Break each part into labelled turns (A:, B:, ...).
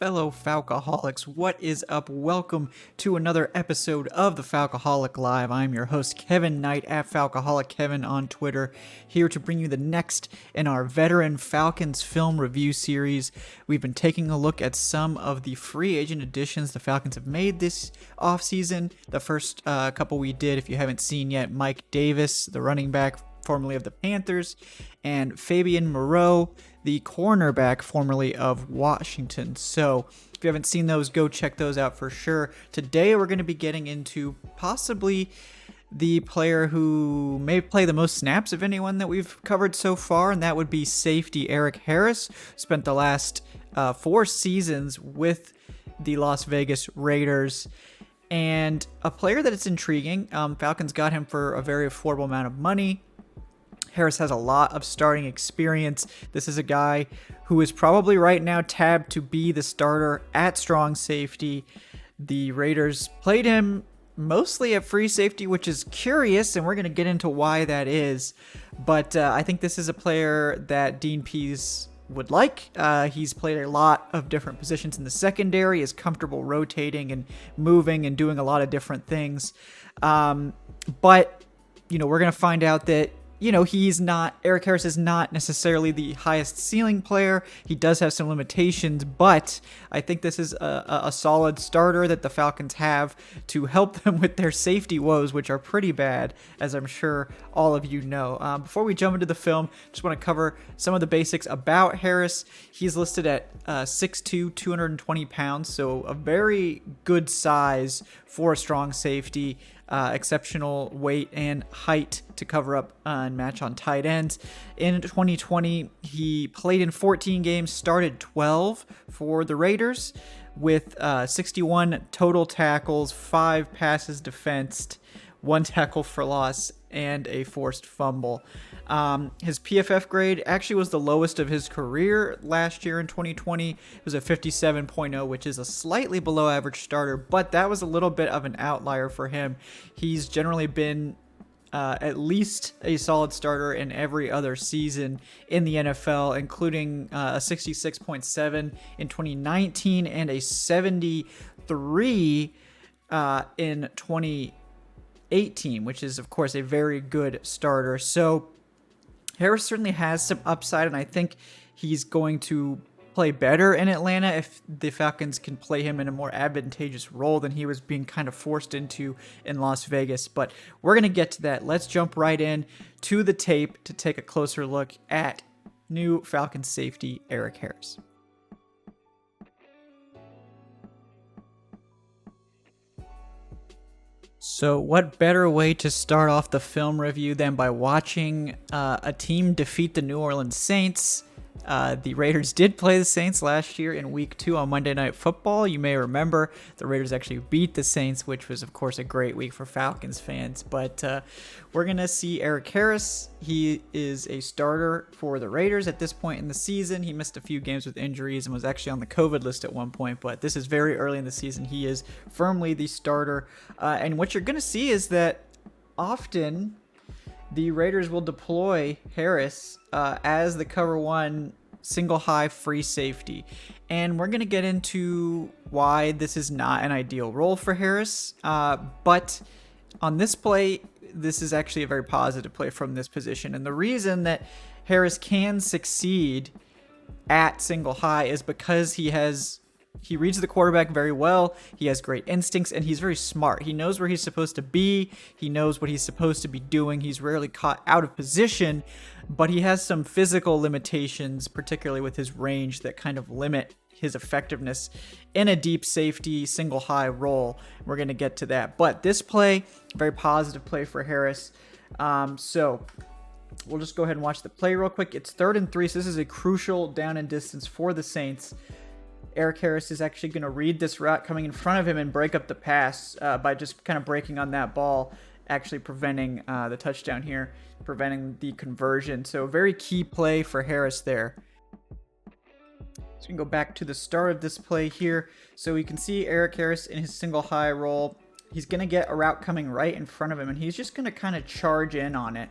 A: fellow Falcoholics, what is up? Welcome to another episode of the Falcoholic Live. I'm your host, Kevin Knight, at Falcoholic Kevin on Twitter, here to bring you the next in our veteran Falcons film review series. We've been taking a look at some of the free agent additions the Falcons have made this offseason. The first couple we did, if you haven't seen yet, Mike Davis, the running back formerly of the Panthers, and Fabian Moreau, the cornerback formerly of Washington. So if you haven't seen those, go check those out for sure. Today we're going to be getting into possibly the player who may play the most snaps of anyone that we've covered so far, and that would be safety Erik Harris. Spent the last 4 seasons with the Las Vegas Raiders, and a player that is intriguing. Falcons got him for a very affordable amount of money. Harris has a lot of starting experience. This is a guy who is probably right now tabbed to be the starter at strong safety. The Raiders played him mostly at free safety, which is curious, and we're going to get into why that is. But I think this is a player that Dean Pease would like. He's played a lot of different positions in the secondary, is comfortable rotating and moving and doing a lot of different things. But, we're going to find out that Erik Harris is not necessarily the highest ceiling player. He does have some limitations, but I think this is a solid starter that the Falcons have to help them with their safety woes, which are pretty bad, as I'm sure all of you know. Before we jump into the film, just want to cover some of the basics about Harris. He's listed at 6'2", 220 pounds, so a very good size for a strong safety. Exceptional weight and height to cover up and match on tight ends. In 2020, he played in 14 games, started 12 for the Raiders, with 61 total tackles, 5 passes defensed, 1 tackle for loss, and a forced fumble. His PFF grade actually was the lowest of his career last year in 2020. It was a 57.0, which is a slightly below average starter, but that was a little bit of an outlier for him. He's generally been at least a solid starter in every other season in the NFL, including a 66.7 in 2019 and a 73 in 2018, which is, of course, a very good starter. So Harris certainly has some upside, and I think he's going to play better in Atlanta if the Falcons can play him in a more advantageous role than he was being kind of forced into in Las Vegas. But we're going to get to that. Let's jump right in to the tape to take a closer look at new Falcons safety Erik Harris. So what better way to start off the film review than by watching a team defeat the New Orleans Saints? The Raiders did play the Saints last year in Week 2 on Monday Night Football. You may remember the Raiders actually beat the Saints, which was, of course, a great week for Falcons fans. But we're going to see Erik Harris. He is a starter for the Raiders at this point in the season. He missed a few games with injuries and was actually on the COVID list at one point, but this is very early in the season. He is firmly the starter. And what you're going to see is that often the Raiders will deploy Harris as the cover 1 single high free safety. And we're going to get into why this is not an ideal role for Harris. But on this play, this is actually a very positive play from this position. And the reason that Harris can succeed at single high is because he reads the quarterback very well. He has great instincts, and he's very smart. He knows where he's supposed to be. He knows what he's supposed to be doing. He's rarely caught out of position, but he has some physical limitations, particularly with his range, that kind of limit his effectiveness in a deep safety single high role. We're going to get to that. But this play, very positive play for Harris. So we'll just go ahead and watch the play real quick. It's 3rd and 3, so this is a crucial down and distance for the Saints. Erik Harris is actually going to read this route coming in front of him and break up the pass by just kind of breaking on that ball, actually preventing the touchdown here, preventing the conversion. So a very key play for Harris there. So we can go back to the start of this play here. So we can see Erik Harris in his single high roll. He's going to get a route coming right in front of him, and he's just going to kind of charge in on it.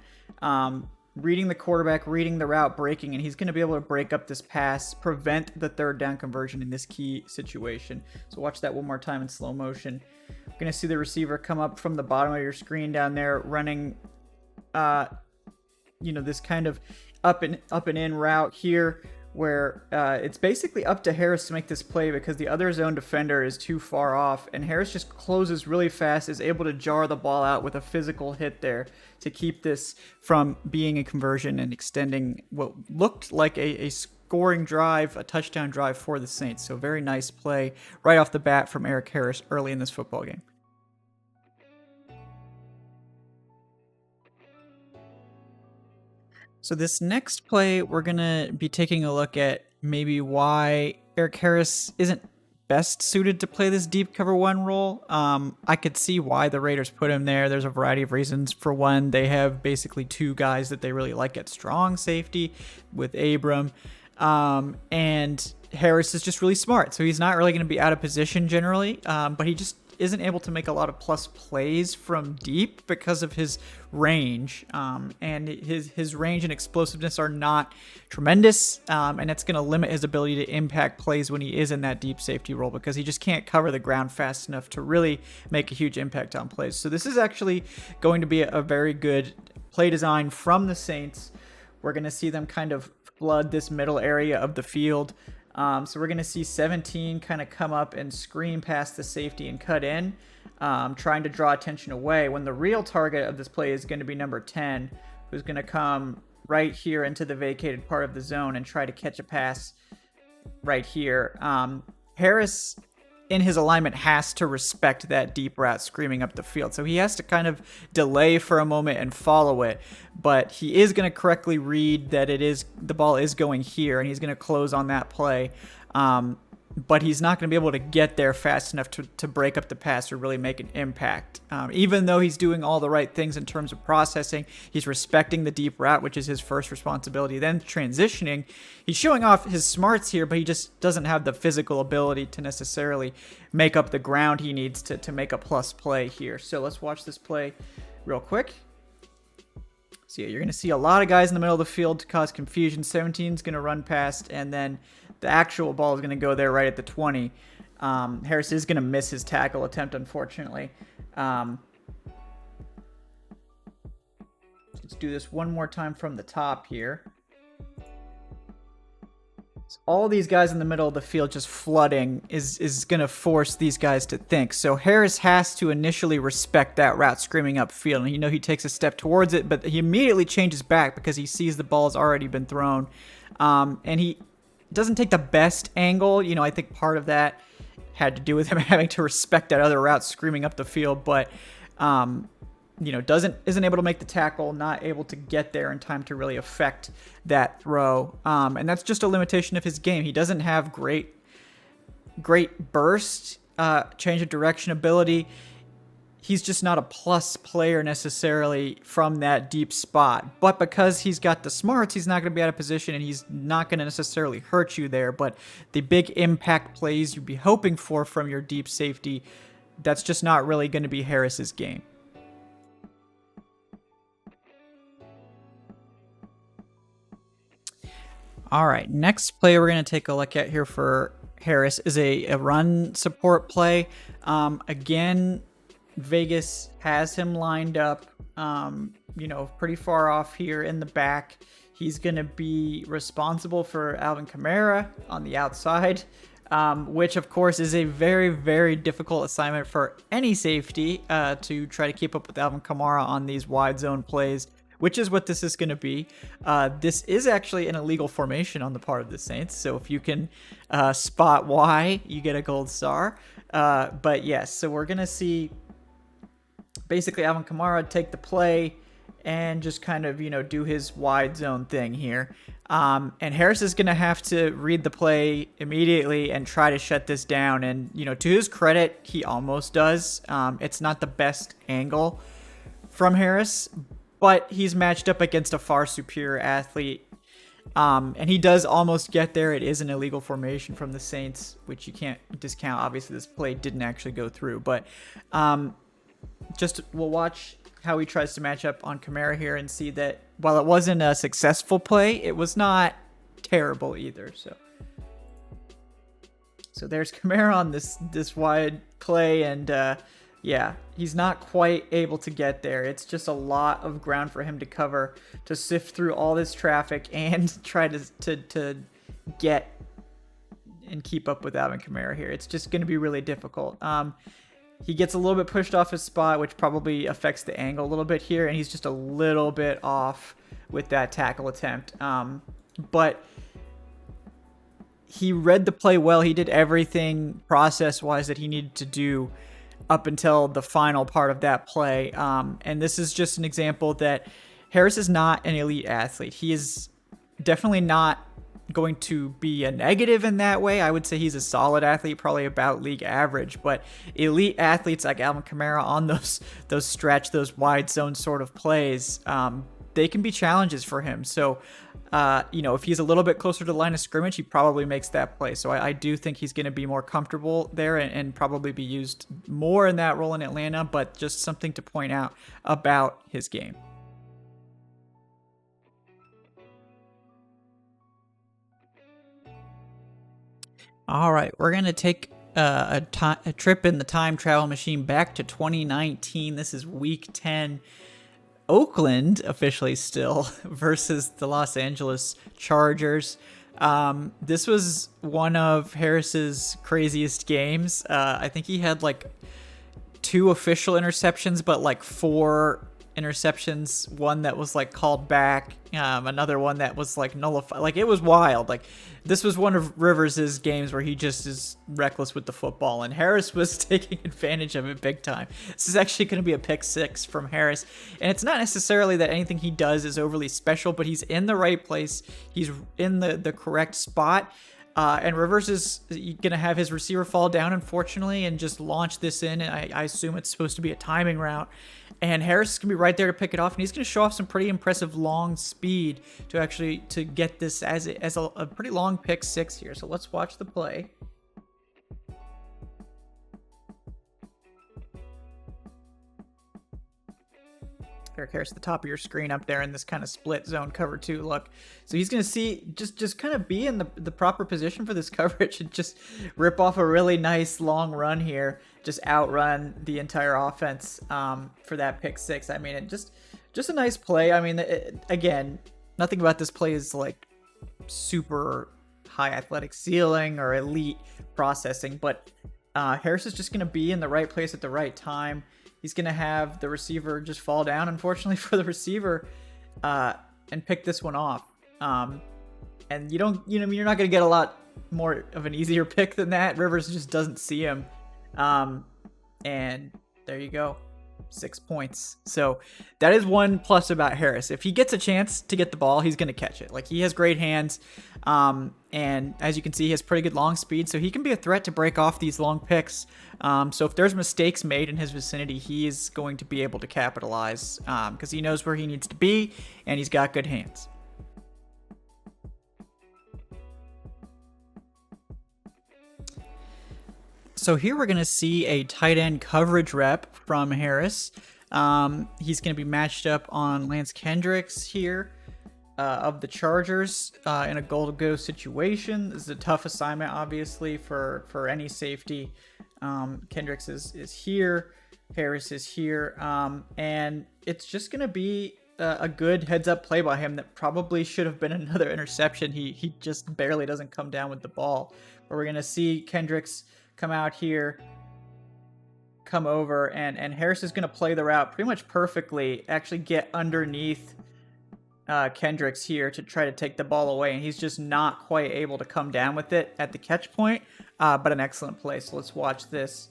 A: reading the quarterback, reading the route, breaking, and he's going to be able to break up this pass, prevent the third down conversion in this key situation. So watch that one more time in slow motion. You're going to see the receiver come up from the bottom of your screen down there running, this kind of up and in route here, where it's basically up to Harris to make this play because the other zone defender is too far off, and Harris just closes really fast, is able to jar the ball out with a physical hit there to keep this from being a conversion and extending what looked like a scoring drive, a touchdown drive for the Saints. So very nice play right off the bat from Erik Harris early in this football game. So this next play, we're going to be taking a look at maybe why Erik Harris isn't best suited to play this deep cover one role. I could see why the Raiders put him there. There's a variety of reasons. For one, they have basically two guys that they really like at strong safety with Abram. And Harris is just really smart. So he's not really going to be out of position generally, but he just isn't able to make a lot of plus plays from deep because of his range. And his range and explosiveness are not tremendous. And it's going to limit his ability to impact plays when he is in that deep safety role because he just can't cover the ground fast enough to really make a huge impact on plays. So this is actually going to be a very good play design from the Saints. We're going to see them kind of flood this middle area of the field. So we're going to see 17 kind of come up and screen past the safety and cut in, trying to draw attention away, when the real target of this play is going to be number 10, who's going to come right here into the vacated part of the zone and try to catch a pass right here. Harris, in his alignment, has to respect that deep route screaming up the field. So he has to kind of delay for a moment and follow it. But he is going to correctly read that the ball is going here, and he's going to close on that play. But he's not going to be able to get there fast enough to break up the pass or really make an impact. Even though he's doing all the right things in terms of processing, he's respecting the deep route, which is his first responsibility. Then transitioning, he's showing off his smarts here, but he just doesn't have the physical ability to necessarily make up the ground he needs to make a plus play here. So let's watch this play real quick. So yeah, you're going to see a lot of guys in the middle of the field to cause confusion. 17 is going to run past, and then the actual ball is going to go there right at the 20. Harris is going to miss his tackle attempt, unfortunately. Let's do this one more time from the top here. So all these guys in the middle of the field just flooding is going to force these guys to think. So Harris has to initially respect that route screaming upfield. And he takes a step towards it, but he immediately changes back because he sees the ball's already been thrown. And he doesn't take the best angle. I think part of that had to do with him having to respect that other route screaming up the field, but isn't able to make the tackle, not able to get there in time to really affect that throw. And that's just a limitation of his game. He doesn't have great burst, change of direction ability. He's just not a plus player necessarily from that deep spot. But because he's got the smarts, he's not going to be out of position, and he's not going to necessarily hurt you there. But the big impact plays you'd be hoping for from your deep safety, that's just not really going to be Harris's game. All right, next play we're going to take a look at here for Harris is a run support play. Again, Vegas has him lined up, pretty far off here in the back. He's going to be responsible for Alvin Kamara on the outside, which, of course, is a very, very difficult assignment for any safety to try to keep up with Alvin Kamara on these wide zone plays, which is what this is going to be. This is actually an illegal formation on the part of the Saints, so if you can spot why, you get a gold star. But yes, so we're going to see basically Alvin Kamara take the play and just kind of, do his wide zone thing here. And Harris is going to have to read the play immediately and try to shut this down. And, to his credit, he almost does. It's not the best angle from Harris, but he's matched up against a far superior athlete. And he does almost get there. It is an illegal formation from the Saints, which you can't discount. Obviously, this play didn't actually go through. But we'll watch how he tries to match up on Kamara here and see that while it wasn't a successful play, it was not terrible either. So there's Kamara on this wide play, and yeah, he's not quite able to get there. It's just a lot of ground for him to cover, to sift through all this traffic and try to get and keep up with Alvin Kamara here. It's just going to be really difficult. He gets a little bit pushed off his spot, which probably affects the angle a little bit here, and he's just a little bit off with that tackle attempt. But he read the play well. He did everything process-wise that he needed to do up until the final part of that play. And this is just an example that Harris is not an elite athlete. He is definitely not going to be a negative in that way. I would say he's a solid athlete, probably about league average, but elite athletes like Alvin Kamara on those stretch, those wide zone sort of plays, they can be challenges for him. So, if he's a little bit closer to the line of scrimmage, he probably makes that play. So I do think he's going to be more comfortable there and probably be used more in that role in Atlanta, but just something to point out about his game. All right, we're going to take a trip in the time travel machine back to 2019. This is week 10. Oakland, officially still, versus the Los Angeles Chargers. This was one of Harris's craziest games. I think he had like 2 official interceptions, but like 4 interceptions. One that was like called back, another one that was like nullified. Like, it was wild. Like, this was one of Rivers's games where he just is reckless with the football, and Harris was taking advantage of it big time. This is actually going to be a pick 6 from Harris, and it's not necessarily that anything he does is overly special, but he's in the right place. He's in the correct spot. And Rivers is going to have his receiver fall down, unfortunately, and just launch this in. And I assume it's supposed to be a timing route. And Harris is going to be right there to pick it off. And he's going to show off some pretty impressive long speed to get this as a pretty long pick 6 here. So let's watch the play. Erik Harris at the top of your screen up there in this kind of split zone cover 2 look. So he's going to see just kind of be in the proper position for this coverage and just rip off a really nice long run here, just outrun the entire offense for that pick 6. I mean, it just a nice play. I mean, again, nothing about this play is like super high athletic ceiling or elite processing, but Harris is just going to be in the right place at the right time. He's going to have the receiver just fall down, unfortunately for the receiver, and pick this one off. And you're not going to get a lot more of an easier pick than that. Rivers just doesn't see him. And there you go. 6 points. So that is one plus about Harris. If he gets a chance to get the ball, he's going to catch it. Like, he has great hands. And as you can see, he has pretty good long speed, so he can be a threat to break off these long picks. So if there's mistakes made in his vicinity, he is going to be able to capitalize because he knows where he needs to be, and he's got good hands. So here we're going to see a tight end coverage rep from Harris. He's going to be matched up on Lance Kendricks here of the Chargers in a goal-to-go situation. This is a tough assignment, obviously, for any safety. Kendricks is here. Harris is here. And it's just going to be a good heads-up play by him that probably should have been another interception. He just barely doesn't come down with the ball. But we're going to see Kendricks come out here, come over, and Harris is going to play the route pretty much perfectly, actually get underneath Kendricks here to try to take the ball away, and he's just not quite able to come down with it at the catch point, but an excellent play. So let's watch this.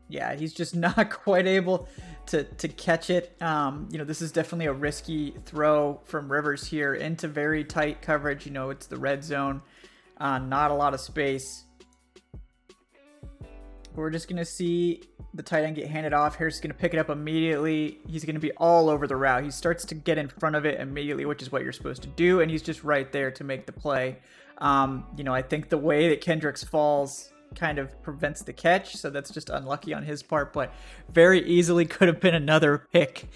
A: Yeah, he's just not quite able to catch it. This is definitely a risky throw from Rivers here into very tight coverage. It's the red zone, not a lot of space. We're just going to see the tight end get handed off. Harris is going to pick it up immediately. He's going to be all over the route. He starts to get in front of it immediately, which is what you're supposed to do, and he's just right there to make the play. I think the way that Kendricks falls kind of prevents the catch, so that's just unlucky on his part, but very easily could have been another pick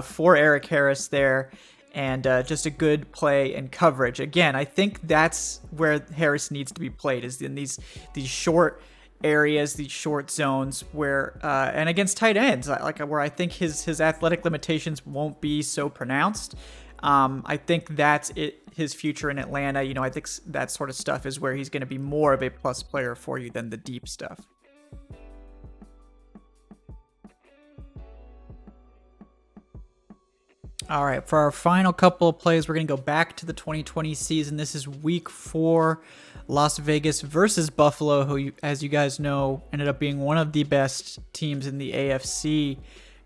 A: for Erik Harris there, and just a good play and coverage. Again, I think that's where Harris needs to be played, is in these short areas, these short zones where and against tight ends, like where I think his athletic limitations won't be so pronounced. I think that's his future in Atlanta. I think that sort of stuff is where he's going to be more of a plus player for you than the deep stuff. All right, for our final couple of plays, we're going to go back to the 2020 season. This is week 4, Las Vegas versus Buffalo, who, as you guys know, ended up being one of the best teams in the AFC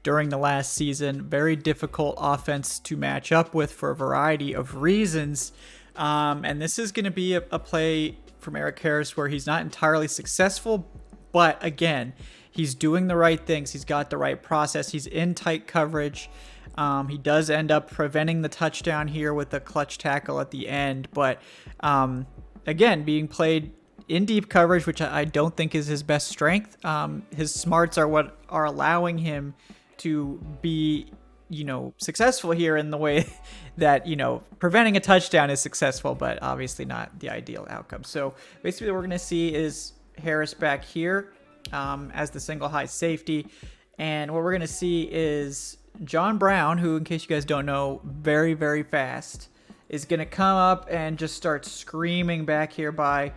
A: during the last season. Very difficult offense to match up with for a variety of reasons. And this is going to be a play from Erik Harris where he's not entirely successful, but again, he's doing the right things. He's got the right process. He's in tight coverage. He does end up preventing the touchdown here with a clutch tackle at the end, but again, being played in deep coverage, which I don't think is his best strength. His smarts are what are allowing him to be, successful here in the way that, preventing a touchdown is successful, but obviously not the ideal outcome. So basically what we're going to see is Harris back here as the single high safety. And what we're going to see is John Brown, who, in case you guys don't know, very, very fast, is going to come up and just start screaming back here by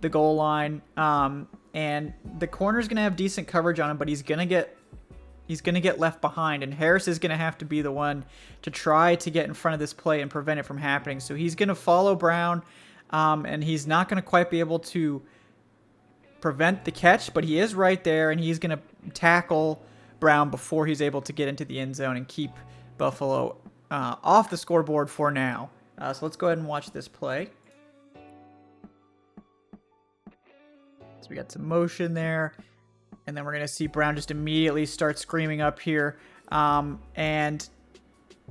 A: the goal line. And the corner's going to have decent coverage on him, but he's going to get left behind, and Harris is going to have to be the one to try to get in front of this play and prevent it from happening. So he's going to follow Brown, and he's not going to quite be able to prevent the catch, but he is right there, and he's going to tackle Brown before he's able to get into the end zone and keep Buffalo off the scoreboard for now. So let's go ahead and watch this play. So we got some motion there. And then we're going to see Brown just immediately start screaming up here. And,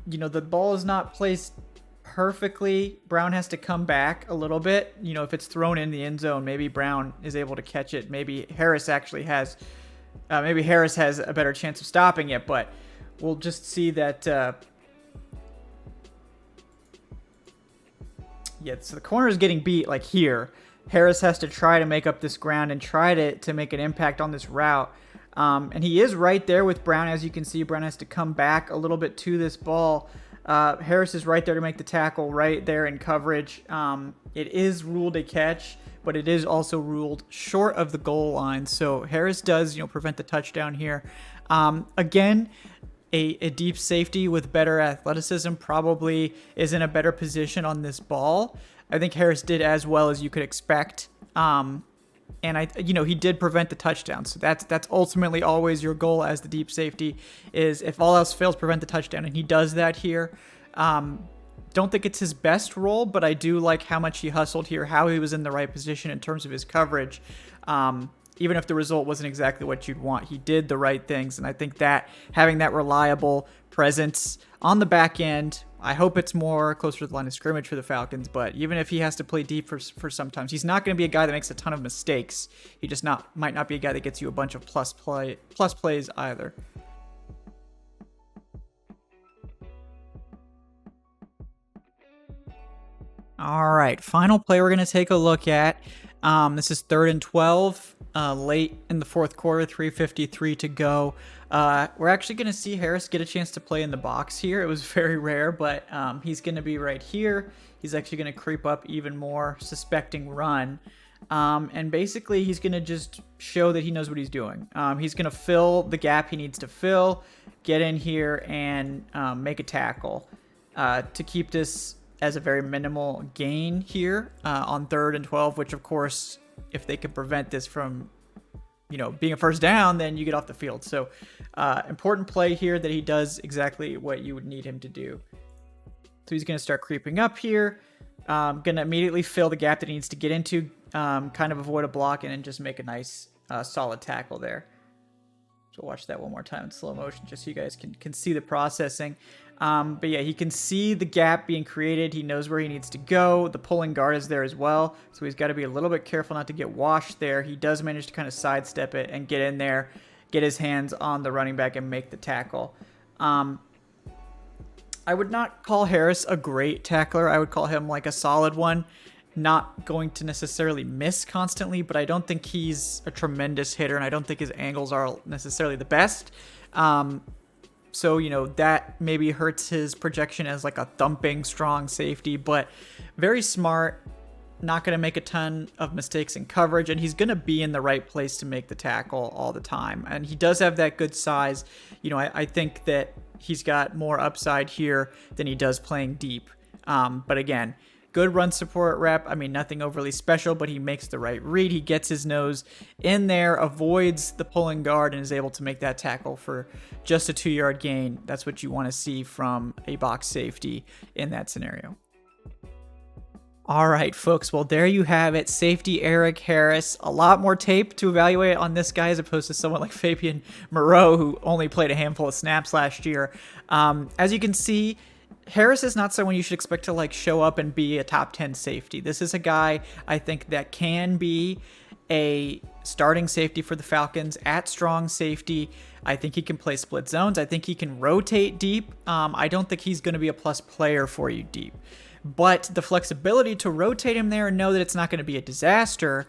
A: the ball is not placed perfectly. Brown has to come back a little bit. If it's thrown in the end zone, maybe Brown is able to catch it. Maybe Harris actually has, a better chance of stopping it. But we'll just see that, so the corner is getting beat like here. Harris has to try to make up this ground and try to make an impact on this route. And he is right there with Brown. As you can see, Brown has to come back a little bit to this ball. Harris is right there to make the tackle, right there in coverage. It is ruled a catch, but it is also ruled short of the goal line. So Harris does, prevent the touchdown here. Again, a deep safety with better athleticism probably is in a better position on this ball. I think Harris did as well as you could expect. And he did prevent the touchdown. So that's ultimately always your goal as the deep safety, is if all else fails, prevent the touchdown. And he does that here. Don't think it's his best role, but I do like how much he hustled here, how he was in the right position in terms of his coverage. Even if the result wasn't exactly what you'd want, he did the right things. And I think that having that reliable presence on the back end, I hope it's more closer to the line of scrimmage for the Falcons, but even if he has to play deep for sometimes, he's not going to be a guy that makes a ton of mistakes. He just might not be a guy that gets you a bunch of plus plays either. All right, final play we're going to take a look at. This is 3rd and 12, late in the fourth quarter, 3:53 to go. We're actually going to see Harris get a chance to play in the box here. It was very rare, but he's going to be right here. He's actually going to creep up even more, suspecting run. And basically, he's going to just show that he knows what he's doing. He's going to fill the gap he needs to fill, get in here, and make a tackle to keep this as a very minimal gain here on 3rd and 12, which, of course, if they could prevent this from being a first down, then you get off the field. So important play here that he does exactly what you would need him to do. So he's going to start creeping up here, going to immediately fill the gap that he needs to get into, kind of avoid a block, and then just make a nice solid tackle there. So So watch that one more time in slow motion just so you guys can see the processing. But yeah, he can see the gap being created. He knows where he needs to go. The pulling guard is there as well, so he's got to be a little bit careful not to get washed there. He does manage to kind of sidestep it and get in there, get his hands on the running back and make the tackle. I would not call Harris a great tackler. I would call him like a solid one. Not going to necessarily miss constantly, but I don't think he's a tremendous hitter, and I don't think his angles are necessarily the best. So, that maybe hurts his projection as like a thumping, strong safety, but very smart, not going to make a ton of mistakes in coverage, and he's going to be in the right place to make the tackle all the time. And he does have that good size. I think that he's got more upside here than he does playing deep. But again, good run support rep. I mean, nothing overly special, but he makes the right read. He gets his nose in there, avoids the pulling guard, and is able to make that tackle for just a 2-yard gain. That's what you want to see from a box safety in that scenario. All right, folks. Well, there you have it. Safety Erik Harris. A lot more tape to evaluate on this guy as opposed to someone like Fabian Moreau, who only played a handful of snaps last year. As you can see, Harris is not someone you should expect to like show up and be a top 10 safety. This is a guy I think that can be a starting safety for the Falcons at strong safety. I think he can play split zones. I think he can rotate deep. I don't think he's going to be a plus player for you deep. But the flexibility to rotate him there and know that it's not going to be a disaster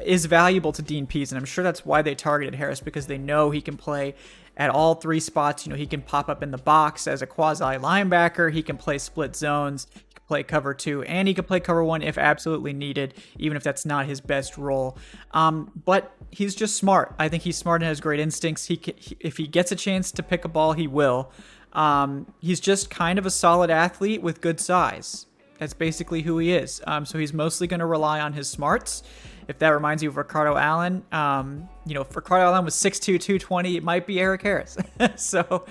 A: is valuable to Dean Pease, and I'm sure that's why they targeted Harris, because they know he can play at all 3 spots. He can pop up in the box as a quasi linebacker. He can play split zones. He can play cover 2, and he can play cover 1 if absolutely needed, even if that's not his best role. But he's just smart. I think he's smart and has great instincts. If he gets a chance to pick a ball, he will. He's just kind of a solid athlete with good size. That's basically who he is. So he's mostly going to rely on his smarts. If that reminds you of Ricardo Allen, if Ricardo Allen was 6'2", 220, it might be Erik Harris. So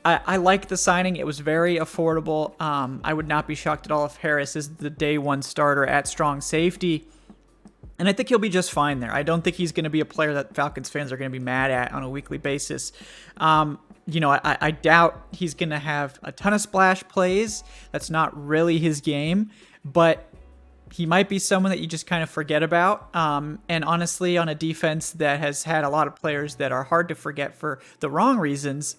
A: I like the signing. It was very affordable. I would not be shocked at all if Harris is the day 1 starter at strong safety. And I think he'll be just fine there. I don't think he's going to be a player that Falcons fans are going to be mad at on a weekly basis. I doubt he's going to have a ton of splash plays. That's not really his game, but he might be someone that you just kind of forget about. And honestly, on a defense that has had a lot of players that are hard to forget for the wrong reasons,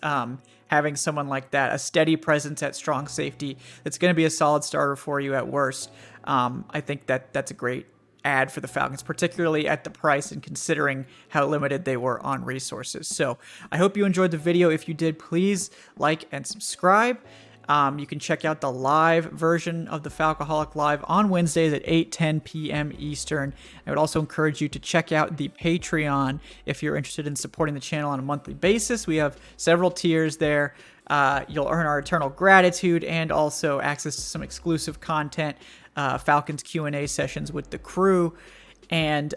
A: having someone like that, a steady presence at strong safety, that's going to be a solid starter for you at worst. I think that's a great add for the Falcons, particularly at the price and considering how limited they were on resources. So I hope you enjoyed the video. If you did, please like and subscribe. You can check out the live version of the Falcoholic Live on Wednesdays at 8:10 p.m. Eastern. I would also encourage you to check out the Patreon if you're interested in supporting the channel on a monthly basis. We have several tiers there. You'll earn our eternal gratitude and also access to some exclusive content, Falcons Q&A sessions with the crew, and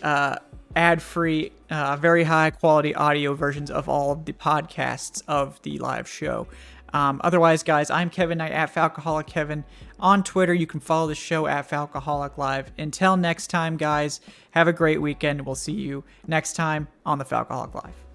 A: ad-free, very high-quality audio versions of all of the podcasts of the live show. Otherwise, guys, I'm Kevin Knight at Falcoholic Kevin on Twitter. You can follow the show at Falcoholic Live. Until next time, guys, have a great weekend. We'll see you next time on the Falcoholic Live.